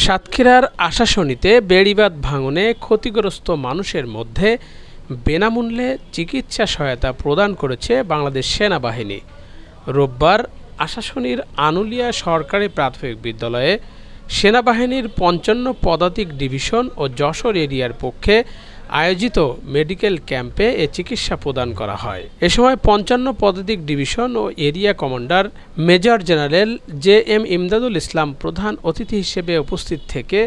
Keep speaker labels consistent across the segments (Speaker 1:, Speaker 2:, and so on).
Speaker 1: সাতক্ষীরার আশাশনীতে বেড়িবাঁধ ভাঙনে ক্ষতিগ্রস্ত মানুষের মধ্যে বিনামূল্যে চিকিৎসা সহায়তা প্রদান করেছে বাংলাদেশ সেনাবাহিনী। রোববার আশাশনীর আনুলিয়া সরকারি প্রাথমিক বিদ্যালয়ে সেনাবাহিনীর ৫৫ পদাতিক ডিভিশন ও যশোর এরিয়ার পক্ষে আয়োজিত মেডিকেল ক্যাম্পে এ চিকিৎসা প্রদান করা হয়। এ সময় ৫৫ পদাতিক ডিভিশন ও area commander major general JM Imdadul Islam প্রধান অতিথি হিসেবে উপস্থিত থেকে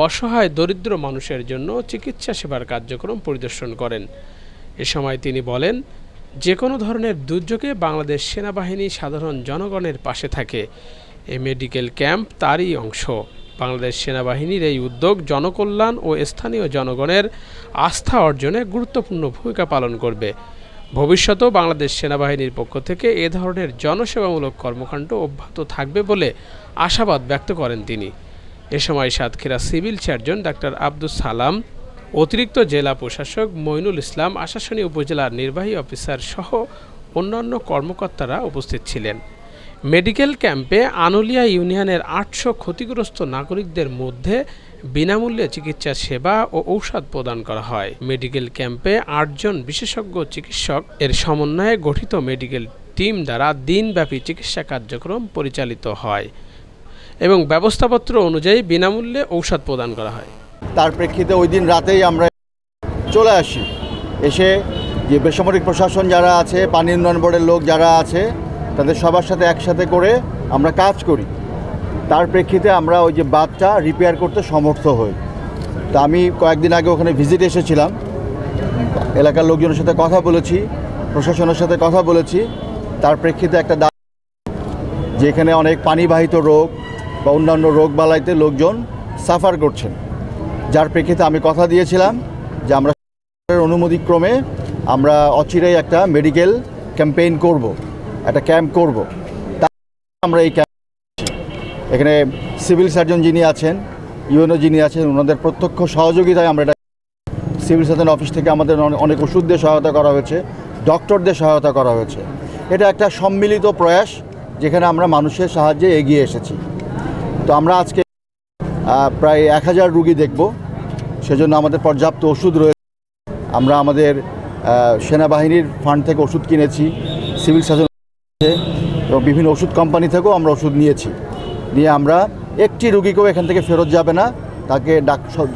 Speaker 1: অসহায় দরিদ্র মানুষের জন্য চিকিৎসা সেবার কার্যক্রম পরিদর্শন করেন। এ সময় তিনি বলেন, যে কোনো ধরনের দুর্যোগে বাংলাদেশ সেনাবাহিনী সাধারণ জনগণের পাশে থাকে। এই মেডিকেল ক্যাম্প তারই অংশ। বাংলাদেশ সেনাবাহিনীর এই উদ্যোগ জনকল্যাণ ও স্থানীয় জনগণের আস্থা অর্জনে গুরুত্বপূর্ণ ভূমিকা পালন করবে। ভবিষ্যতেও বাংলাদেশ সেনাবাহিনীর পক্ষ থেকে এ ধরনের জনসেবামূলক কর্মকাণ্ড অব্যাহত থাকবে বলে আশাবাদ ব্যক্ত করেন তিনি। এ সময় Satkhira civil surgeon doctor Abdus Salam, অতিরিক্ত জেলা প্রশাসক মইনুল ইসলাম, আশাশনী উপজেলার নির্বাহী অফিসার সহ অন্যান্য কর্মকর্তারা উপস্থিত ছিলেন। মেডিকেল ক্যাম্পে আনুলিয়া ইউনিয়নের ৮০০ ক্ষতিগ্রস্ত নাগরিকদের মধ্যে বিনামূল্যে চিকিৎসা সেবা ও ঔষধ প্রদান করা হয়। মেডিকেল ক্যাম্পে ৮ জন বিশেষজ্ঞ চিকিৎসক এর সমন্বয়ে গঠিত মেডিকেল টিম দ্বারা দিনব্যাপী চিকিৎসা কার্যক্রম পরিচালিত হয় এবং ব্যবস্থাপত্র অনুযায়ী বিনামূল্যে ঔষধ প্রদান করা হয়।
Speaker 2: তার প্রেক্ষিতে ওই দিন রাতেই আমরা চলে আসি। এসে যে বেসামরিক প্রশাসন যারা আছে, পানি উন্নয়ন বোর্ডের লোক যারা আছে, তাদের সবার সাথে একসাথে করে আমরা কাজ করি। তার প্রেক্ষিতে আমরা ওই যে বাঁধটা রিপেয়ার করতে সমর্থ হই। তা আমি কয়েকদিন আগে ওখানে ভিজিট এসেছিলাম, এলাকার লোকজনের সাথে কথা বলেছি, প্রশাসনের সাথে কথা বলেছি। তার প্রেক্ষিতে একটা যে এখানে অনেক পানিবাহিত রোগ বা অন্যান্য রোগবালাইতে লোকজন সাফার করছেন, যার প্রেক্ষিতে আমি কথা দিয়েছিলাম যে আমরা অনুমতিক্রমে আমরা অচিরেই একটা মেডিকেল ক্যাম্পেইন করব, একটা ক্যাম্প করব। আমরা এই ক্যাম্প এখানে সিভিল সার্জন যিনি আছেন, ইউএনও যিনি আছেন, ওনাদের প্রত্যক্ষ সহযোগিতায় আমরা এটা সিভিল সার্জন অফিস থেকে আমাদের অনেক ওষুধ দিয়ে সহায়তা করা হয়েছে, ডক্টরদের সহায়তা করা হয়েছে। এটা একটা সম্মিলিত প্রয়াস যেখানে আমরা মানুষের সাহায্যে এগিয়ে এসেছি। তো আমরা আজকে প্রায় ১০০০ রুগী দেখব, সেজন্য আমাদের পর্যাপ্ত ওষুধ রয়েছে। আমরা আমাদের সেনাবাহিনীর ফান্ড থেকে ওষুধ কিনেছি, সিভিল সার্জন এবং বিভিন্ন ওষুধ কোম্পানি থেকেও আমরা ওষুধ নিয়েছি। নিয়ে আমরা একটি রুগীকেও এখান থেকে ফেরত যাবে না, তাকে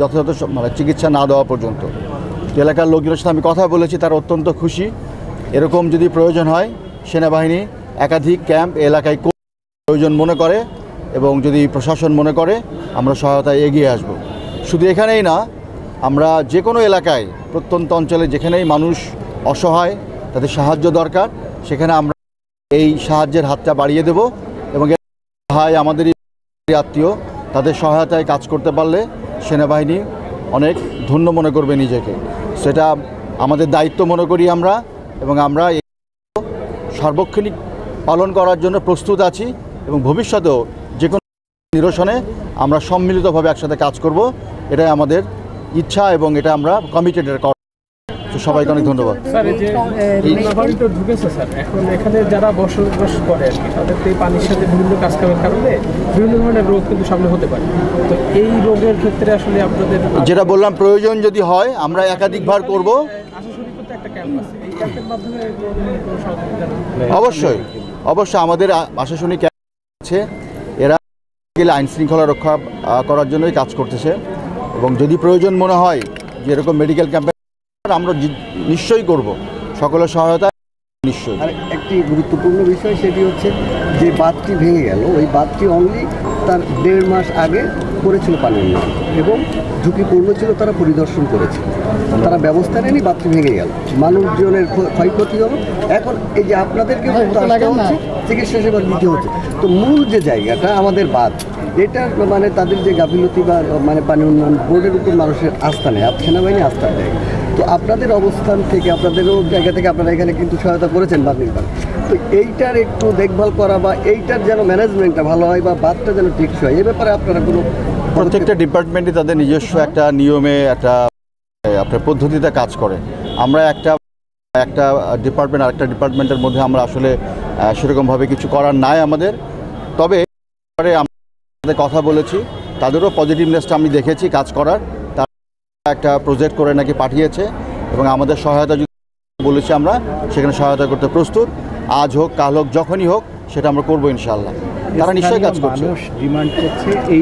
Speaker 2: যথাযথ চিকিৎসা না দেওয়া পর্যন্ত। এলাকার লোকজনের সাথে আমি কথা বলেছি, তারা অত্যন্ত খুশি। এরকম যদি প্রয়োজন হয় সেনাবাহিনী একাধিক ক্যাম্প এলাকায় প্রয়োজন মনে করে এবং যদি প্রশাসন মনে করে আমরা সহায়তায় এগিয়ে আসব। শুধু এখানেই না, আমরা যে কোনো এলাকায় প্রত্যন্ত অঞ্চলে যেখানেই মানুষ অসহায়, তাদের সাহায্য দরকার, সেখানে আমরা এই সাহায্যের হাতটা বাড়িয়ে দেব এবং আমাদেরই আত্মীয়, তাদের সহায়তায় কাজ করতে পারলে সেনাবাহিনী অনেক ধন্য মনে করবে নিজেকে। সেটা আমাদের দায়িত্ব মনে করি আমরা, এবং আমরা সার্বক্ষণিক পালন করার জন্য প্রস্তুত আছি এবং ভবিষ্যতেও যে কোনো নিরসনে আমরা সম্মিলিতভাবে একসাথে কাজ করব, এটাই আমাদের ইচ্ছা এবং এটা আমরা কমিটেড। সবাইকে অনেক ধন্যবাদ।
Speaker 1: স্যার, এই যে বন্যাবাড়িটা ঢুকেছে স্যার, এখন এখানে যারা বসবাস করে আর কি, তাদের এই পানির সাথে বিভিন্ন কাজকামের কারণে বিভিন্ন ধরনের রোগ কিন্তু সামনে হতে পারে। তো এই রোগের ক্ষেত্রে আসলে আপনাদের
Speaker 2: যেটা বললাম, প্রয়োজন যদি হয় আমরা একাধিকবার করব। অবশ্যই আমাদের আশাশুনি ক্যাম্প আছে, এরা আইন শৃঙ্খলা রক্ষা করার জন্যই কাজ করতেছে এবং যদি প্রয়োজন মনে হয় যে এরকম মেডিকেল ক্যাম্পে আমরা নিশ্চয়ই করব, সকলের সহায়তা নিশ্চয়ই।
Speaker 3: আর একটি গুরুত্বপূর্ণ বিষয়, সেটি হচ্ছে যে বাঁধটি ভেঙে গেল, ওই বাঁধটি অনলি তার 1.5 মাস আগে করেছিল পানি উন্নয়ন এবং ঝুঁকিপূর্ণ ছিল, তারা পরিদর্শন করেছিল, তারা ব্যবস্থা নেয়নি, বাঁধটি ভেঙে গেল, মানুষজনের ক্ষয়ক্ষতি হলো। এখন এই যে আপনাদেরকে চিকিৎসা সেবা দিতে হচ্ছে, তো মূল যে জায়গাটা আমাদের বাঁধ, এটা মানে তাদের যে গাফিলতি বা মানে পানি উন্নয়ন বোর্ডের উপর মানুষের আস্থা নেই, সেনাবাহিনী আস্থা দেয়। তো আপনাদের অবস্থান থেকে, আপনাদেরও জায়গা থেকে আপনারা এখানে কিন্তু সহায়তা করেছেন বাঁধ নির্মাণ। তো এইটার একটু দেখভাল করা বা এইটার যেন ম্যানেজমেন্টটা ভালো হয় বা বাঁধটা যেন টেকসই হয়, এ ব্যাপারে আপনারা কোনো
Speaker 2: প্রত্যেকটা ডিপার্টমেন্টই তাদের নিজস্ব একটা নিয়মে একটা আপনার পদ্ধতিতে কাজ করে। আমরা একটা ডিপার্টমেন্ট আরেকটা ডিপার্টমেন্টের মধ্যে আমরা আসলে সেরকমভাবে কিছু করার নাই আমাদের। তবে আমরা কথা বলেছি তাদেরও পজিটিভনেসটা আমি দেখেছি কাজ করার। তারা একটা প্রজেক্ট করে নাকি পাঠিয়েছে এবং আমাদের সহায়তা বলেছি, আমরা সেখানে সহায়তা করতে প্রস্তুত। আজ হোক কাল হোক যখনই হোক সেটা আমরা করবো ইনশাআল্লাহ। তারা নিশ্চয়ই কাজ করছে।
Speaker 4: মানুষ ডিমান্ড করছে এই